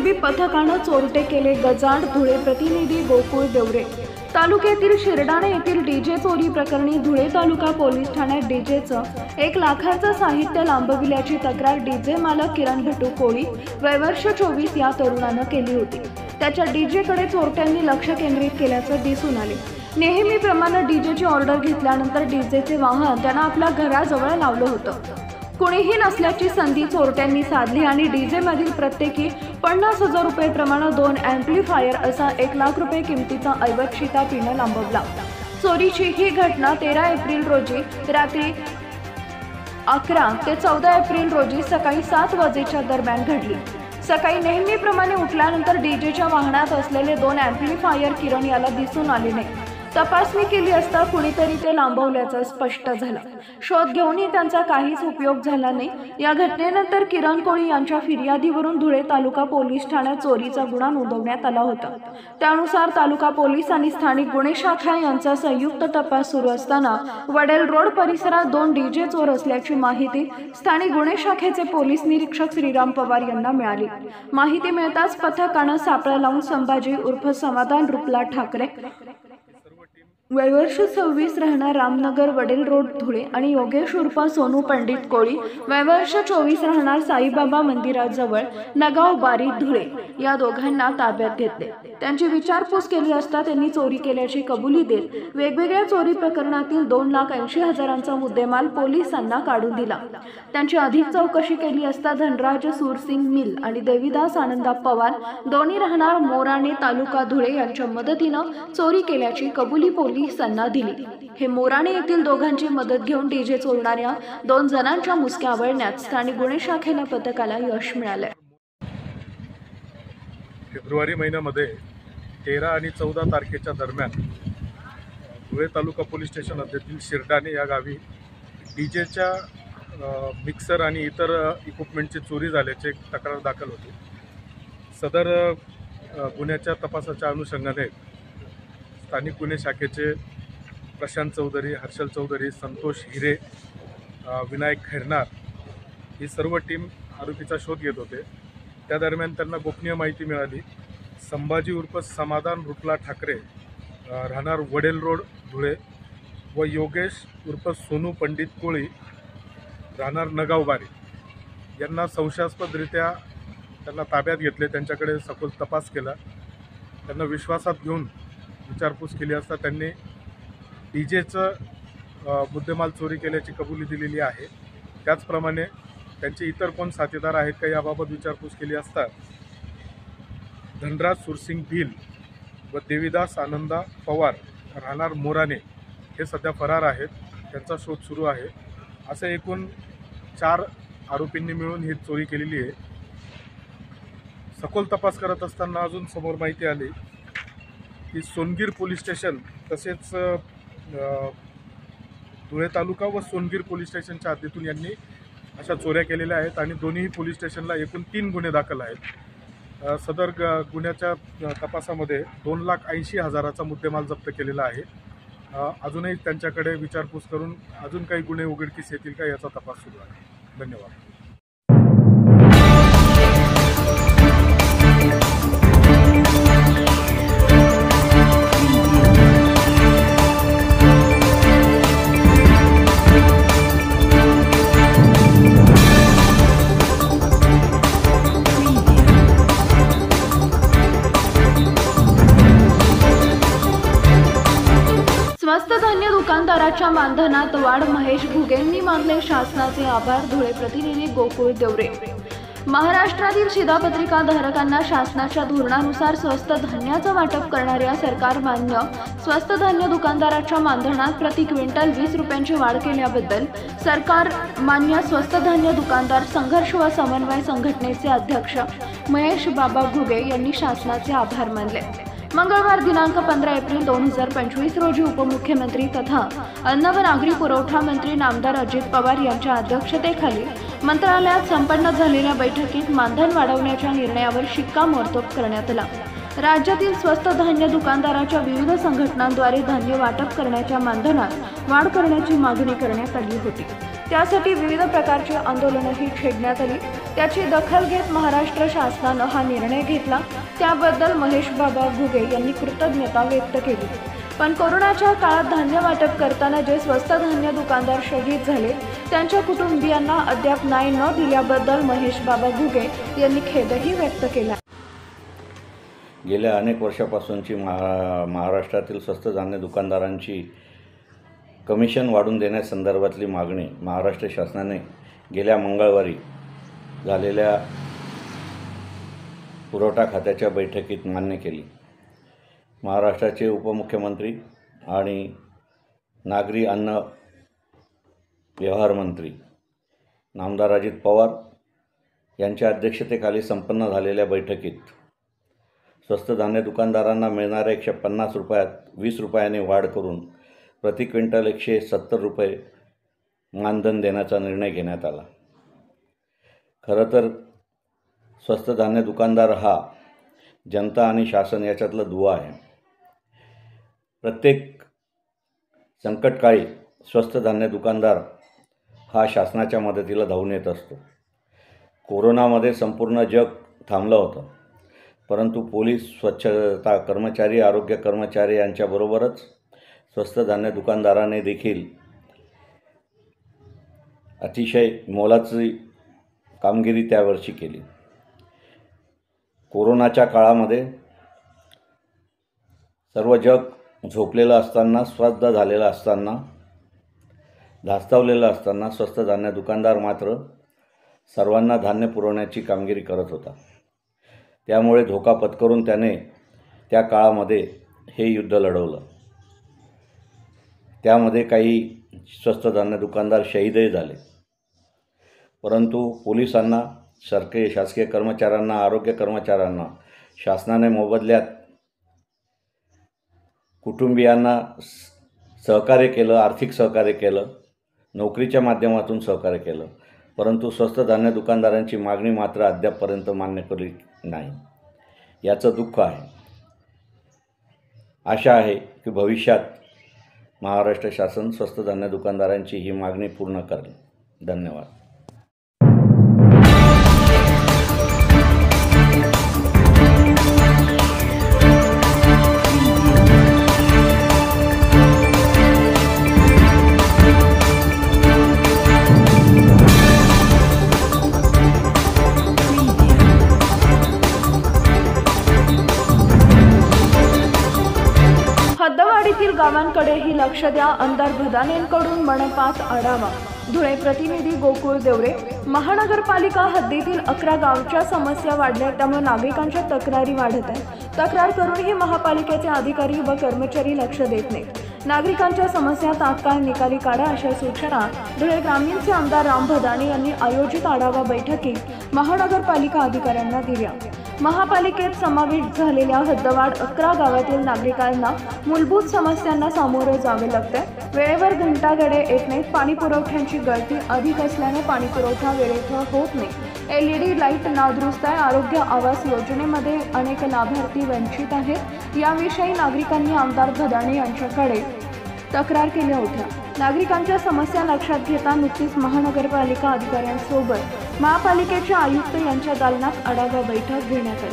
ACB पथकानं चोरटे केले गजाड। धुळे प्रतिनिधी गोकुळ देवरे। तालुक्यातील शिरडाणे येथील डीजे चोरी प्रकरणी धुळे तालुका पोलीस ठाण्यात डीजेचं 1 लाखाचं साहित्य लांबविल्याची तक्रार डीजे मालक किरण भटू कोळी वय वर्ष 24 या तरुणानं केली होती। त्याच्या डीजेकडे चोरट्यांनी लक्ष केंद्रित केल्याचं दिसून आले। नेहमीप्रमाणे डीजेची ऑर्डर घेतल्यानंतर डीजेचे वाहन त्यानं आपल्या घराजवळ लावलं होतं। कुणीही नसल्याची संधी चोरट्यांनी साधली आणि डीजे मधील प्रत्येकी 50,000 रुपये प्रमाणे 2 एम्प्लिफायर असा 1 लाख रुपये किमतीचा ऐवज शिताफीनं लांबवला। चोरीची ही घटना 13 एप्रिल रोजी रात्री 11 ते 14 एप्रिल रोजी सकाळी 7 वाजेच्या दरम्यान घडली। सकाळी नेहमीप्रमाणे उठल्यानंतर डीजेच्या वाहनात असलेले 2 एम्प्लिफायर किरण याला दिसून आले नाही। तपासणी केली असता कुणीतरी ते लांबवल्याचं स्पष्ट झालं। शोध घेऊनही त्यांचा काहीच उपयोग झाला नाही। या घटनेनंतर किरण कोळी यांच्या फिर्यादीवरून धुळे तालुका पोलीस ठाण्यात चोरीचा गुन्हा नोंदवण्यात आला होता। त्यानुसार तालुका पोलीस आणि स्थानिक गुन्हे शाखा यांचा संयुक्त तपास सुरू असताना वडेल रोड परिसरात 2 डीजे चोर असल्याची माहिती स्थानिक गुन्हे शाखेचे पोलीस निरीक्षक श्रीराम पवार यांना मिळाली। माहिती मिळताच पथकानं सापळा लावून संभाजी उर्फ समाधान रुपला ठाकरे वय वर्ष 26 राहणार रामनगर वडेल रोड धुळे आणि योगेश उर्फ सोनू पंडित कोळी वय वर्ष 24 राहणार साईबाबा मंदिराजवळ नगाव बारी धुळे या दोघांना ताब्यात घेतले। त्यांची विचारपूस केली असता त्यांनी चोरी केल्याची कबुली देत वेगवेगळ्या चोरी प्रकरणातील 2,80,000चा मुद्देमाल पोलिसांना काढून दिला। त्यांची अधिक चौकशी केली असता धनराज सुरसिंग मिल आणि देवीदास आनंदा पवार दोन्ही राहणार मोराणे तालुका धुळे यांच्या मदतीनं चोरी केल्याची कबुली पोलिसांना दिली। हे मोराणे येथील दोघांची मदत घेऊन डीजे चोरणाऱ्या 2 जणांच्या मुसक्या आवळण्यात स्थानिक गुन्हे शाखेला पथकाला यश मिळाले। फेब्रुवारी महिन्यामध्ये 13 आणि 14 तारखेच्या दरम्यान धुळे तालुका पोलीस स्टेशन हद्दीतील शिरडाणे या गावी डीजेच्या मिक्सर आणि इतर इक्विपमेंटची चोरी झाल्याची तक्रार दाखल होती। सदर गुन्ह्याच्या तपासाच्या अनुषंगाने स्थानिक गुन्हे शाखेचे प्रशांत चौधरी, हर्षल चौधरी, संतोष हिरे, विनायक खैरनार ही सर्व टीम आरोपीचा शोध घेत होते। त्या दरम्यान त्यांना गोपनीय माहिती मिळाली। संभाजी उर्फ समाधान रुपला ठाकरे राहणार वडेल रोड धुळे व योगेश उर्फ सोनू पंडित कोळी राहणार नगावबारी यांना संशयास्पदरित्या त्यांना ताब्यात घेतले। त्यांच्याकडे सखोल तपास केला। त्यांना विश्वासात घेऊन विचारपूस केली असता त्यांनी डीजेचं मुद्देमाल चोरी केल्याची कबुली दिलेली आहे। त्याचप्रमाणे त्यांचे इतर कोण साथीदार आहेत का याबाबत विचारपूस केली असता धनराज सुरसिंग भिल व देवीदास आनंदा पवार राहणार मोराणे हे सध्या फरार आहेत। त्यांचा शोध सुरू आहे। असे एकूण 4 आरोपींनी मिळून ही चोरी केलेली आहे। सखोल तपास करत असताना अजून समोर माहिती आली की सोनगीर पोलीस स्टेशन तसेच धुळे तालुका व सोनगीर पोलीस स्टेशनच्या हद्दीतून यांनी अशा चोऱ्या केलेल्या आहेत आणि दोन्ही पोलीस स्टेशनला एकूण 3 गुन्हे दाखल आहेत। सदर गुन्ह्याच्या तपासामध्ये 2,80,000चा मुद्देमाल जप्त केलेला आहे। अजूनही त्यांच्याकडे विचारपूस करून अजून काही गुन्हे उघडकीस येतील का याचा तपास सुरू आहे। धन्यवाद। स्वस्त धान्य दुकानदाराच्या मानधनात वाढ, महेश घुगेंनी मानले शासनाचे आभार। धुळे प्रतिनिधी गोकुळ देवरे। महाराष्ट्रातील शिधापत्रिका धारकांना शासनाच्या धोरणानुसार स्वस्त धान्याचं वाटप करणाऱ्या सरकारमान्य स्वस्त धान्य दुकानदाराच्या मानधनात प्रति क्विंटल 20 रुपयांची वाढ केल्याबद्दल सरकार मान्य स्वस्त धान्य दुकानदार संघर्ष व समन्वय संघटनेचे अध्यक्ष महेश बाबा घुगे यांनी शासनाचे आभार मानले। मंगळवार दिनांक 15 एप्रिल 2025 रोजी उपमुख्यमंत्री तथा अन्न व नागरी पुरवठा मंत्री नामदार अजित पवार यांच्या अध्यक्षतेखाली मंत्रालयात संपन्न झालेल्या बैठकीत मानधन वाढवण्याच्या निर्णयावर शिक्कामोर्तब करण्यात आला। राज्यातील स्वस्त धान्य दुकानदारांच्या विविध संघटनांद्वारे धान्य वाटप करण्याच्या मानधनात वाढ करण्याची मागणी करण्यात आली होती। त्यासाठी विविध प्रकारची आंदोलनही छेडण्यात आली। त्याची दखल घेत महाराष्ट्र शासनानं हा निर्णय घेतला। त्याबद्दल महेश बाबा घुगे यांनी कृतज्ञता व्यक्त केली। पण कोरोनाच्या काळात धान्य वाटप करताना जे स्वस्त धान्य दुकानदार शहीद झाले त्यांच्या कुटुंबियांना अद्याप न्याय न दिल्याबद्दल महेश बाबा घुगे यांनी खेदही व्यक्त केला। गेल्या अनेक वर्षापासूनची महाराष्ट्रातील स्वस्त धान्य दुकानदारांची कमिशन वाढवून देण्यासंदर्भातली मागणी महाराष्ट्र शासनाने गेल्या मंगळवारी झालेल्या पुरवठा खात्याच्या बैठकीत मान्य केली। महाराष्ट्राचे उपमुख्यमंत्री आणि नागरी अन्न व्यवहार मंत्री नामदार अजित पवार यांच्या अध्यक्षतेखाली संपन्न झालेल्या बैठकीत स्वस्त धान्य दुकानदारांना मिळणाऱ्या 150 रुपयात 20 रुपयाने वाढ करून प्रति क्विंटल 170 रुपये मानधन देण्याचा निर्णय घेण्यात आला। खरं तर स्वस्त धान्य दुकानदार हा जनता आणि शासन याच्यातला दुवा आहे। प्रत्येक संकटकाळी स्वस्त धान्य दुकानदार हा शासनाच्या मदतीला धावून येत असतो। कोरोनामध्ये संपूर्ण जग थांबलं होतं, परंतु पोलीस, स्वच्छता कर्मचारी, आरोग्य कर्मचारी यांच्याबरोबरच स्वस्त धान्य दुकानदाराने देखील अतिशय मोलाची कामगिरी त्यावर्षी केली। कोरोनाच्या काळामध्ये सर्व जग झोपलेलं असताना, स्वस्त झालेलं असताना, धास्तावलेलं असताना स्वस्त धान्य दुकानदार मात्र सर्वांना धान्य पुरवण्याची कामगिरी करत होता। त्यामुळे धोका पत्करून त्याने त्या काळामध्ये हे युद्ध लढवलं। त्यामध्ये काही स्वस्त धान्य दुकानदार शहीदही झाले, परंतु पोलिसांना, शासकीय कर्मचाऱ्यांना, आरोग्य कर्मचाऱ्यांना शासनाने मोबदल्यात कुटुंबियांना सहकार्य केलं, आर्थिक सहकार्य केलं, नोकरीच्या माध्यमातून सहकार्य केलं, परंतु स्वस्त धान्य दुकानदारांची मागणी मात्र अद्यापपर्यंत मान्य केली नाही। याचं दुःख आहे। आशा आहे की भविष्यात महाराष्ट्र शासन स्वस्त धान्य दुकानदारांची ही मागणी पूर्ण करेल। धन्यवाद। हद्दवाढीतील गावांकडेही लक्ष द्या, आमदार भदानेंकडून मनपात आढावा। धुळे प्रतिनिधी गोकुळ देवरे। महानगरपालिका हद्दीतील 11 गावच्या समस्या वाढल्या, त्यामुळे नागरिकांच्या तक्रारी वाढत आहेत। तक्रार करूनही महापालिकेचे अधिकारी व कर्मचारी लक्ष देत नाहीत। नागरिकांच्या समस्या तात्काळ निकाली काढा अशा सूचना धुळे ग्रामीणचे आमदार राम भदाने यांनी आयोजित आढावा बैठकीत महानगरपालिका अधिकाऱ्यांना दिल्या। महापालिकेत समाविष्ट झालेल्या हद्दवाढ 11 गावातील नागरिकांना मूलभूत समस्यांना सामोरे जावे लागते। वेळेवर घंटागाड्या येत नाहीत, पाणी पुरवठ्याची गळती अधिक असल्याने पाणी पुरवठा वेळेत होत नाही। LED लाईट नादुरुस्त आहे। आरोग्य आवास योजनेमध्ये अनेक लाभार्थी वंचित आहेत। याविषयी नागरिकांनी आमदार भदाने यांच्याकडे तक्रार केल्या होत्या। नागरिकांच्या समस्या लक्षात घेता नुकतीच महानगरपालिका अधिकाऱ्यांसोबत महापालिकेचे आयुक्त यांच्या दालनात आढावा बैठक घेण्यात आली।